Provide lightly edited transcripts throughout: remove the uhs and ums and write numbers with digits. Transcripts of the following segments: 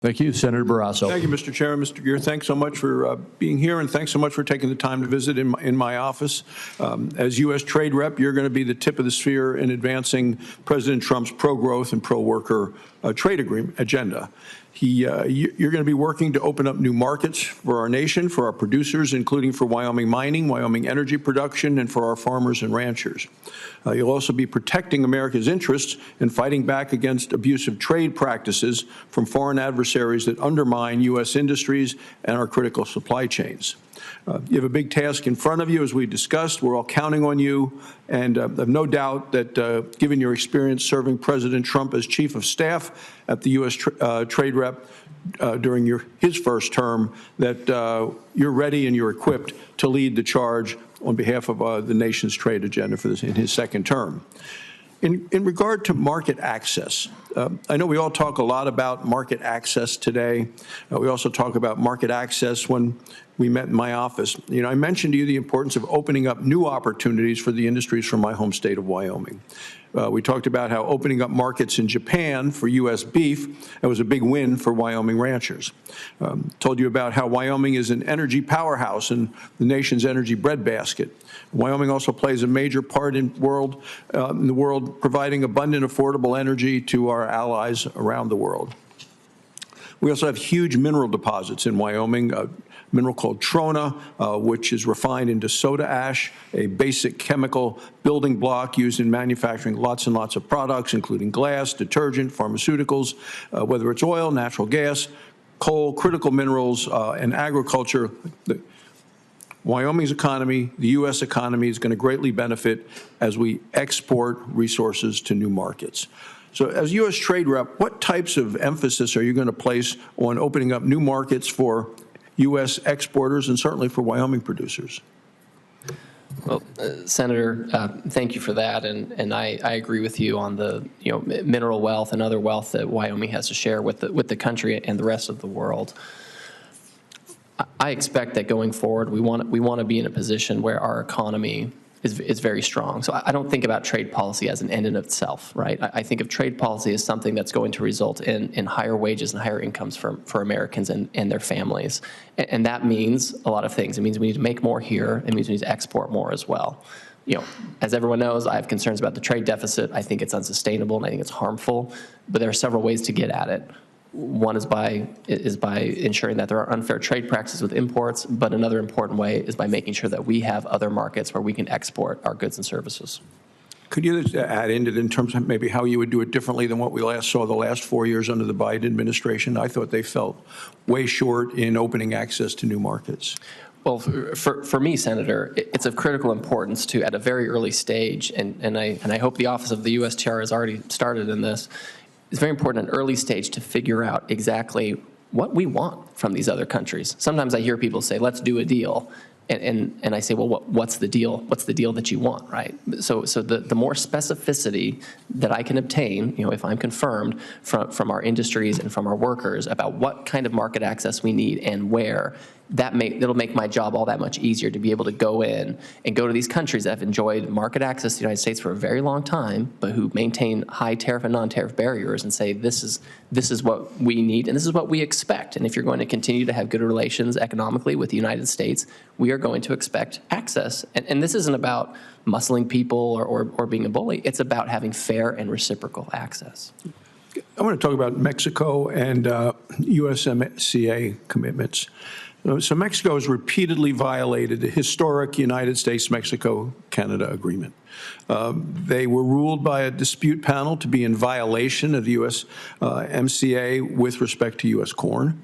Thank you, Senator Barrasso. Thank you, Mr. Chairman. Mr. Greer, thanks so much for being here, and thanks so much for taking the time to visit in my office. As U.S. Trade Rep, you're going to be the tip of the sphere in advancing President Trump's pro-growth and pro-worker trade agreement agenda. You're going to be working to open up new markets for our nation, for our producers, including for Wyoming mining, Wyoming energy production, and for our farmers and ranchers. You'll also be protecting America's interests and fighting back against abusive trade practices from foreign adversaries that undermine U.S. industries and our critical supply chains. You have a big task in front of you, as we discussed. We're all counting on you, and I have no doubt that given your experience serving President Trump as Chief of Staff at the U.S. Trade Rep during his first term, that you're ready and you're equipped to lead the charge on behalf of the nation's trade agenda for this in his second term. In regard to market access, I know we all talk a lot about market access today. We also talk about market access when we met in my office. You know, I mentioned to you the importance of opening up new opportunities for the industries from my home state of Wyoming. We talked about how opening up markets in Japan for U.S. beef, that was a big win for Wyoming ranchers. Told you about how Wyoming is an energy powerhouse and the nation's energy breadbasket. Wyoming also plays a major part in the world providing abundant, affordable energy to our allies around the world. We also have huge mineral deposits in Wyoming, a mineral called trona, which is refined into soda ash, a basic chemical building block used in manufacturing lots and lots of products, including glass, detergent, pharmaceuticals, whether it's oil, natural gas, coal, critical minerals, and agriculture. Wyoming's economy, the U.S. economy, is going to greatly benefit as we export resources to new markets. So as U.S. Trade Rep, what types of emphasis are you going to place on opening up new markets for U.S. exporters and certainly for Wyoming producers? Well, Senator, thank you for that, and I agree with you on the mineral wealth and other wealth that Wyoming has to share with the country and the rest of the world. I expect that going forward, we want to be in a position where our economy is very strong. So I don't think about trade policy as an end in itself, right? I think of trade policy as something that's going to result in higher wages and higher incomes for Americans and their families. And that means a lot of things. It means we need to make more here. It means we need to export more as well. You know, as everyone knows, I have concerns about the trade deficit. I think it's unsustainable and I think it's harmful, but there are several ways to get at it. One is by ensuring that there are unfair trade practices with imports, but another important way is by making sure that we have other markets where we can export our goods and services. Could you add into it in terms of maybe how you would do it differently than what we saw the last 4 years under the Biden administration? I thought they felt way short in opening access to new markets. Well, for me, Senator, it's of critical importance to, at a very early stage, and I hope the Office of the USTR has already started in this, it's very important at an early stage to figure out exactly what we want from these other countries. Sometimes I hear people say, let's do a deal. And I say, well, what's the deal? What's the deal that you want, right? So the more specificity that I can obtain, if I'm confirmed from our industries and from our workers about what kind of market access we need and where, it'll make my job all that much easier to be able to go in and go to these countries that have enjoyed market access to the United States for a very long time, but who maintain high tariff and non-tariff barriers and say, this is what we need and this is what we expect. And if you're going to continue to have good relations economically with the United States, we are going to expect access. And this isn't about muscling people or being a bully. It's about having fair and reciprocal access. I want to talk about Mexico and USMCA commitments. So Mexico has repeatedly violated the historic United States-Mexico-Canada agreement. They were ruled by a dispute panel to be in violation of the USMCA with respect to U.S. corn.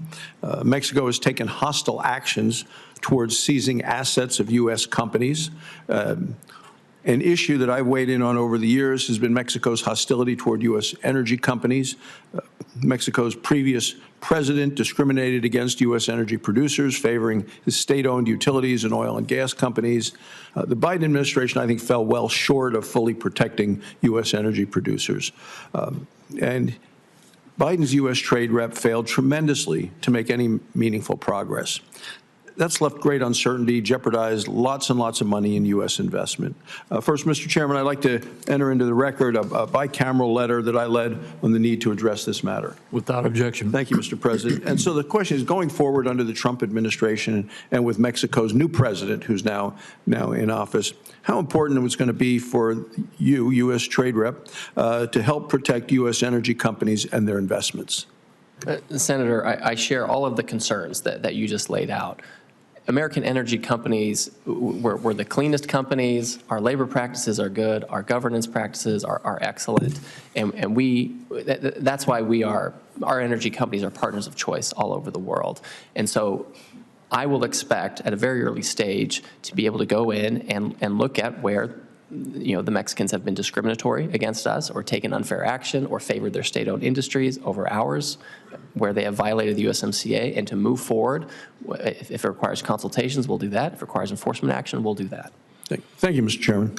Mexico has taken hostile actions towards seizing assets of U.S. companies. An issue that I've weighed in on over the years has been Mexico's hostility toward U.S. energy companies. Mexico's previous president discriminated against U.S. energy producers, favoring his state-owned utilities and oil and gas companies. The Biden administration, I think, fell well short of fully protecting U.S. energy producers. And Biden's U.S. trade rep failed tremendously to make any meaningful progress. that's left great uncertainty, jeopardized lots and lots of money in U.S. investment. First, Mr. Chairman, I'd like to enter into the record a bicameral letter that I led on the need to address this matter. Without objection. Thank you, Mr. President. And so the question is, going forward under the Trump administration and with Mexico's new president, who's now in office, how important it was going to be for you, U.S. Trade Rep, to help protect U.S. energy companies and their investments? Senator, I share all of the concerns that you just laid out. American energy companies, we're the cleanest companies, our labor practices are good, our governance practices are excellent, and that's why our energy companies are partners of choice all over the world. And so I will expect at a very early stage to be able to go in and look at where the Mexicans have been discriminatory against us or taken unfair action or favored their state-owned industries over ours, where they have violated the USMCA, and to move forward. If it requires consultations, we'll do that. If it requires enforcement action, we'll do that. Thank you, Mr. Chairman.